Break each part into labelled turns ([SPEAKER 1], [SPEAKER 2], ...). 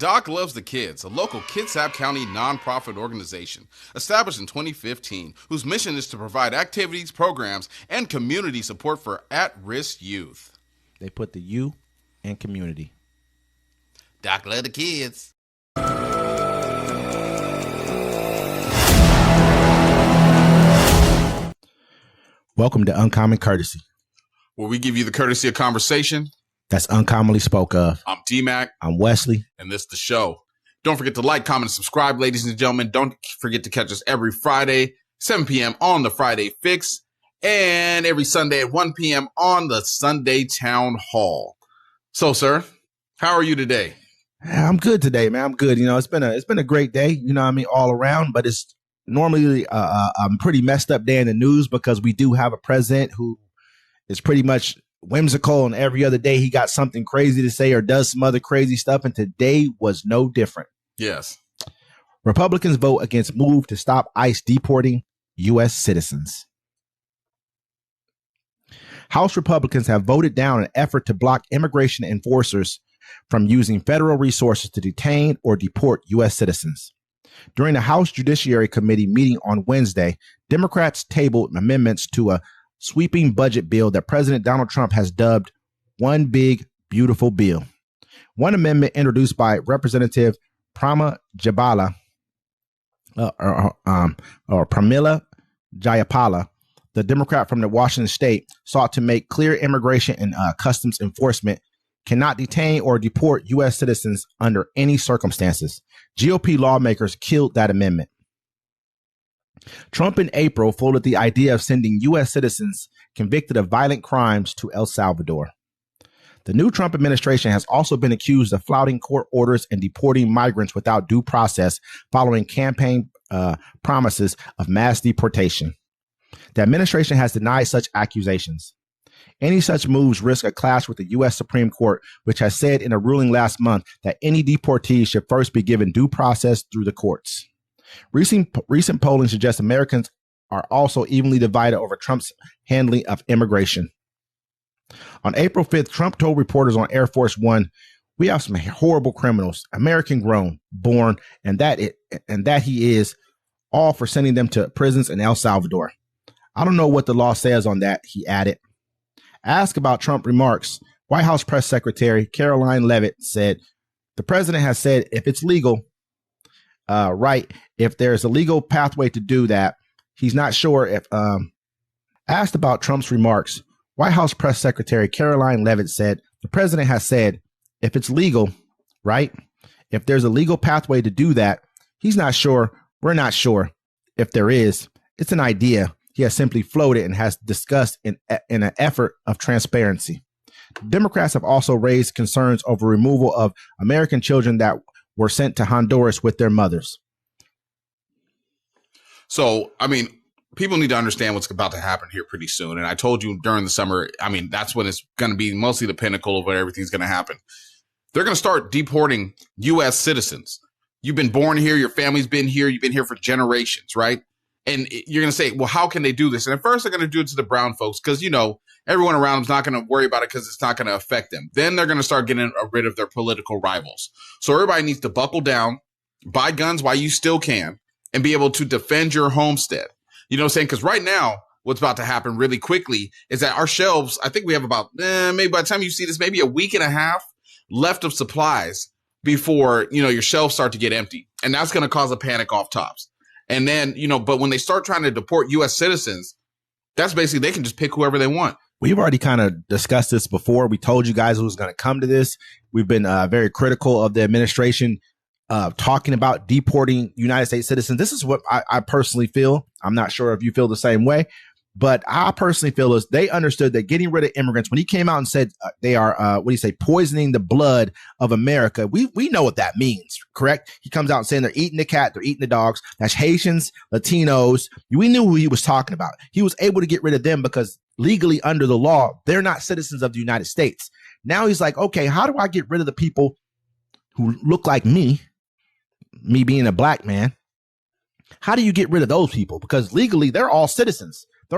[SPEAKER 1] Doc Loves the Kids, a local Kitsap County nonprofit organization established in 2015, whose mission is to provide activities, programs, and community support for at-risk youth.
[SPEAKER 2] They put the U in community.
[SPEAKER 1] Doc Loves the Kids.
[SPEAKER 2] Welcome to Uncommon Courtesy,
[SPEAKER 1] where we give you the courtesy of conversation
[SPEAKER 2] that's uncommonly spoke of.
[SPEAKER 1] I'm D-Mac.
[SPEAKER 2] I'm Wesley.
[SPEAKER 1] And this is the show. Don't forget to like, comment, and subscribe, ladies and gentlemen. Don't forget to catch us every Friday, 7 p.m. on the Friday Fix, and every Sunday at 1 p.m. on the Sunday Town Hall. So, sir, how are you today?
[SPEAKER 2] I'm good today, man. I'm good. You know, it's been a great day, you know what I mean, all around, but it's normally a pretty messed up day in the news because we do have a president who is pretty much whimsical, and every other day he got something crazy to say or does some other crazy stuff, and today was no different.
[SPEAKER 1] Yes.
[SPEAKER 2] Republicans vote against move to stop ICE deporting U.S. citizens. House Republicans have voted down an effort to block immigration enforcers from using federal resources to detain or deport U.S. citizens. During the House Judiciary Committee meeting on Wednesday, Democrats tabled amendments to a sweeping budget bill that President Donald Trump has dubbed One Big Beautiful Bill. One amendment introduced by Representative Pramila Jayapal, or Pramila Jayapal, the Democrat from the Washington state, sought to make clear immigration and customs enforcement cannot detain or deport U.S. citizens under any circumstances. GOP lawmakers killed that amendment. Trump in April floated the idea of sending U.S. citizens convicted of violent crimes to El Salvador. The new Trump administration has also been accused of flouting court orders and deporting migrants without due process following campaign promises of mass deportation. The administration has denied such accusations. Any such moves risk a clash with the U.S. Supreme Court, which has said in a ruling last month that any deportee should first be given due process through the courts. Recent polling suggests Americans are also evenly divided over Trump's handling of immigration. On April 5th, Trump told reporters on Air Force One, "We have some horrible criminals, American grown, born, and that he is, all for sending them to prisons in El Salvador. I don't know what the law says on that," he added. Asked about Trump remarks, White House Press Secretary Caroline Leavitt said, "The president has said if it's legal, if there's a legal pathway to do that, he's not sure if." Asked about Trump's remarks, White House Press Secretary Caroline Leavitt said, "The president has said if it's legal, if there's a legal pathway to do that, he's not sure. We're not sure if there is. It's an idea he has simply floated and has discussed in an effort of transparency." Democrats have also raised concerns over removal of American children that were sent to Honduras with their mothers.
[SPEAKER 1] So, I mean, people need to understand what's about to happen here pretty soon. And I told you during the summer, I mean, that's when it's going to be mostly the pinnacle of where everything's going to happen. They're going to start deporting U.S. citizens. You've been born here. Your family's been here. You've been here for generations, right? And you're going to say, well, how can they do this? And at first, they're going to do it to the brown folks because, you know, everyone around them's not going to worry about it because it's not going to affect them. Then they're going to start getting rid of their political rivals. So everybody needs to buckle down, buy guns while you still can, and be able to defend your homestead. You know what I'm saying? Because right now, what's about to happen really quickly is that our shelves, I think we have about, maybe by the time you see this, maybe a week and a half left of supplies before, you know, your shelves start to get empty. And that's going to cause a panic off tops. And then, you know, but when they start trying to deport U.S. citizens, that's basically they can just pick whoever they want.
[SPEAKER 2] We've already kind of discussed this before. We told you guys it was going to come to this. We've been very critical of the administration talking about deporting United States citizens. This is what I personally feel. I'm not sure if you feel the same way, but I personally feel is they understood that getting rid of immigrants, when he came out and said they are, poisoning the blood of America, we know what that means, correct? He comes out and saying they're eating the cat, they're eating the dogs. That's Haitians, Latinos. We knew who he was talking about. He was able to get rid of them because legally under the law, they're not citizens of the United States. Now he's like, okay, how do I get rid of the people who look like me being a black man? How do you get rid of those people? Because legally, they're all citizens. They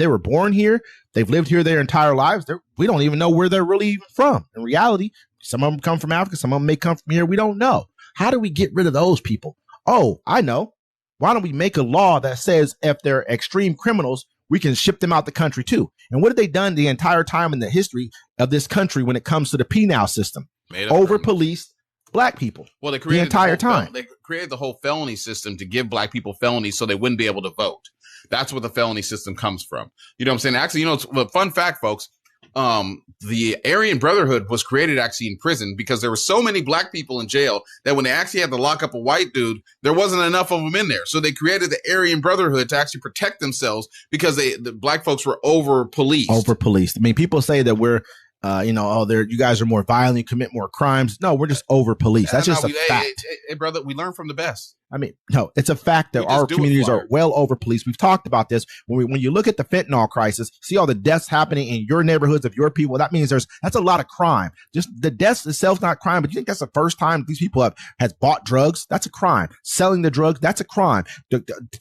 [SPEAKER 2] were born here. They've lived here their entire lives. We don't even know where they're really from. In reality, Some of them come from Africa. Some of them may come from here. We don't know. How do we get rid of those people? Oh, I know. Why don't we make a law that says if they're extreme criminals, we can ship them out the country too? And what have they done the entire time in the history of this country when it comes to the penal system? Over-policed black people.
[SPEAKER 1] Well, they created
[SPEAKER 2] the entire time.
[SPEAKER 1] They created the whole felony system to give black people felonies so they wouldn't be able to vote. That's where the felony system comes from. You know what I'm saying? Actually, fun fact, folks, the Aryan Brotherhood was created actually in prison because there were so many black people in jail that when they actually had to lock up a white dude, there wasn't enough of them in there. So they created the Aryan Brotherhood to actually protect themselves because the black folks were over-policed.
[SPEAKER 2] Over-policed. I mean, people say that we're, you guys are more violent, you commit more crimes. No, we're just over-policed. That's just a fact.
[SPEAKER 1] Hey, brother, we learn from the best.
[SPEAKER 2] I mean, no, it's a fact that our communities are well over-policed. We've talked about this. When you look at the fentanyl crisis, see all the deaths happening in your neighborhoods of your people, that means that's a lot of crime. Just the deaths itself, not crime, but you think that's the first time these people has bought drugs? That's a crime. Selling the drugs, that's a crime.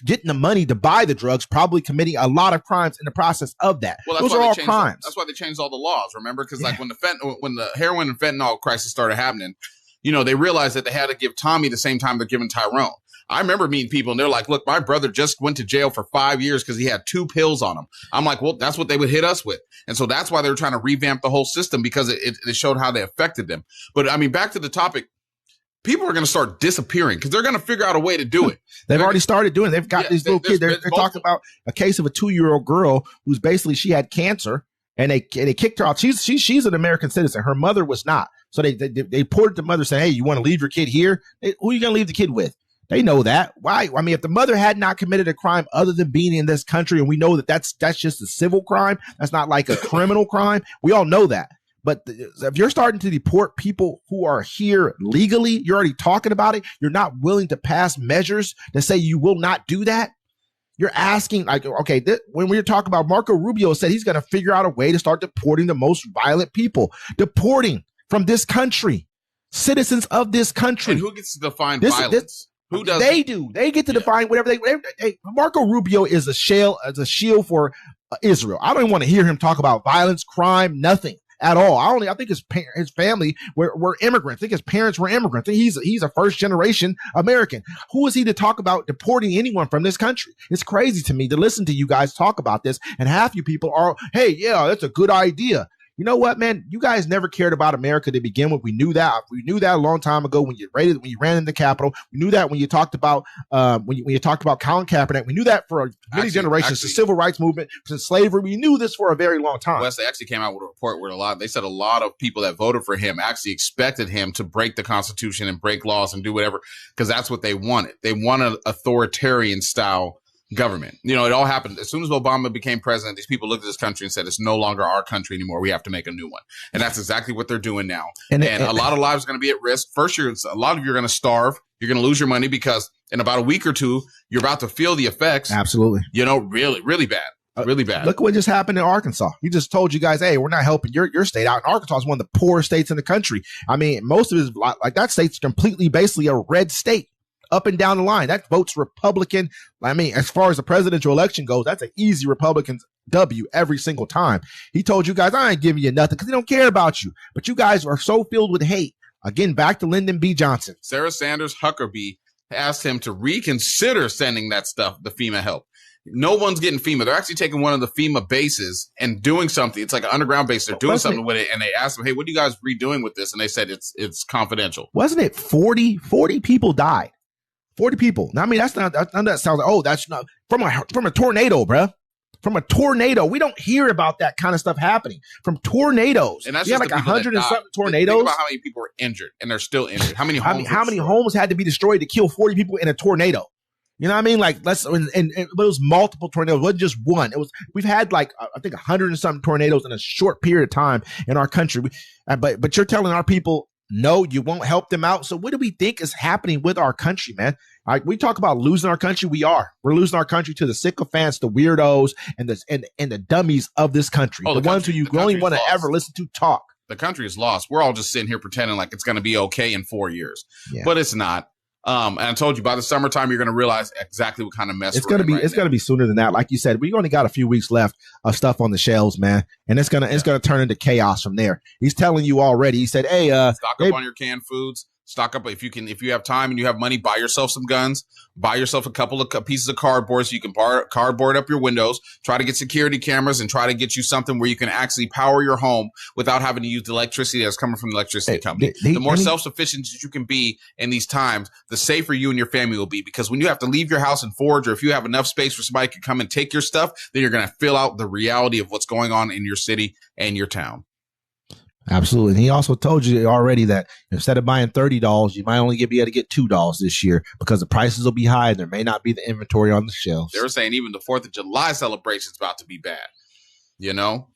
[SPEAKER 2] Getting the money to buy the drugs, probably committing a lot of crimes in the process of that.
[SPEAKER 1] Well, those are all crimes. That's why they changed all the laws, remember? Because like when the heroin and fentanyl crisis started happening, they realized that they had to give Tommy the same time they're giving Tyrone. I remember meeting people and they're like, look, my brother just went to jail for 5 years because he had 2 pills on him. I'm like, well, that's what they would hit us with. And so that's why they were trying to revamp the whole system because it showed how they affected them. But I mean, back to the topic, people are going to start disappearing because they're going to figure out a way to do it.
[SPEAKER 2] They've already started doing it. They've got these little kids. They're talking about a case of a 2-year-old girl who's basically, she had cancer and they kicked her out. She's an American citizen. Her mother was not. So they reported the mother saying, hey, you want to leave your kid here? Who are you going to leave the kid with? They know that. Why? I mean, if the mother had not committed a crime other than being in this country, and we know that that's just a civil crime, that's not like a criminal crime. We all know that. But if you're starting to deport people who are here legally, you're already talking about it. You're not willing to pass measures that say you will not do that. You're asking, like, okay, when we were talking about Marco Rubio said he's going to figure out a way to start deporting the most violent people, deporting from this country, citizens of this country.
[SPEAKER 1] And who gets to define violence? Who does?
[SPEAKER 2] They do. They get to define whatever they. Marco Rubio is a shield for Israel. I don't even want to hear him talk about violence, crime, nothing at all. I think his family were immigrants. I think his parents were immigrants. I think he's a first generation American. Who is he to talk about deporting anyone from this country? It's crazy to me to listen to you guys talk about this, and half you people are, hey, yeah, that's a good idea. You know what, man? You guys never cared about America to begin with. We knew that. We knew that a long time ago when you ran in the Capitol. We knew that when you talked about when you talked about Colin Kaepernick. We knew that for many generations. The civil rights movement, since slavery, we knew this for a very long time.
[SPEAKER 1] Wes, they actually came out with a report where they said a lot of people that voted for him actually expected him to break the Constitution and break laws and do whatever because that's what they wanted. They wanted authoritarian style government. It all happened as soon as Obama became president. These people looked at this country and said, it's no longer our country anymore. We have to make a new one. And that's exactly what they're doing now. And a lot of lives are going to be at risk. First, a lot of you are going to starve. You're going to lose your money because in about a week or two, you're about to feel the effects.
[SPEAKER 2] Absolutely.
[SPEAKER 1] Really, really bad. Really bad.
[SPEAKER 2] Look what just happened in Arkansas. We just told you guys, hey, we're not helping your state out. And Arkansas is one of the poorest states in the country. I mean, most of it is like that state's completely basically a red state. Up and down the line, that vote's Republican. I mean, as far as the presidential election goes, that's an easy Republican W every single time. He told you guys, I ain't giving you nothing because he don't care about you. But you guys are so filled with hate. Again, back to Lyndon B. Johnson.
[SPEAKER 1] Sarah Sanders Huckabee asked him to reconsider sending that stuff, the FEMA help. No one's getting FEMA. They're actually taking one of the FEMA bases and doing something. It's like an underground base. They're doing something with it. And they asked them, hey, what are you guys redoing with this? And they said it's confidential.
[SPEAKER 2] Wasn't it 40 people died? 40 people. Now, I mean, that sounds like, that's not from a tornado, bruh. From a tornado. We don't hear about that kind of stuff happening from tornadoes.
[SPEAKER 1] And that's
[SPEAKER 2] like 100 and something tornadoes.
[SPEAKER 1] Think about how many people were injured and they're still injured. How many
[SPEAKER 2] homes had to be destroyed to kill 40 people in a tornado? You know what I mean? Like but it was multiple tornadoes. It wasn't just one. We've had like, I think 100 and something tornadoes in a short period of time in our country. But you're telling our people, no, you won't help them out. So what do we think is happening with our country, man? We talk about losing our country. We're losing our country to the sycophants, the weirdos, and the dummies of this country. The ones who you only want to ever listen to talk.
[SPEAKER 1] The country is lost. We're all just sitting here pretending like it's going to be okay in 4 years, but it's not. And I told you by the summertime, you're going to realize exactly what kind of mess
[SPEAKER 2] it's going to be sooner than that. Like you said, we only got a few weeks left of stuff on the shelves, man. And it's going to turn into chaos from there. He's telling you already. He said, hey,
[SPEAKER 1] stock up on your canned foods. Stock up if you have time and you have money, buy yourself some guns, buy yourself a couple of pieces of cardboard so you can cardboard up your windows, try to get security cameras and try to get you something where you can actually power your home without having to use the electricity that's coming from the electricity company. The more self-sufficient you can be in these times, the safer you and your family will be, because when you have to leave your house and forage, or if you have enough space where somebody can come and take your stuff, then you're going to fill out the reality of what's going on in your city and your town.
[SPEAKER 2] Absolutely. And he also told you already that instead of buying $30, you might only be able to get $2 this year because the prices will be high and there may not be the inventory on the shelves.
[SPEAKER 1] They were saying even the 4th of July celebration is about to be bad, you know?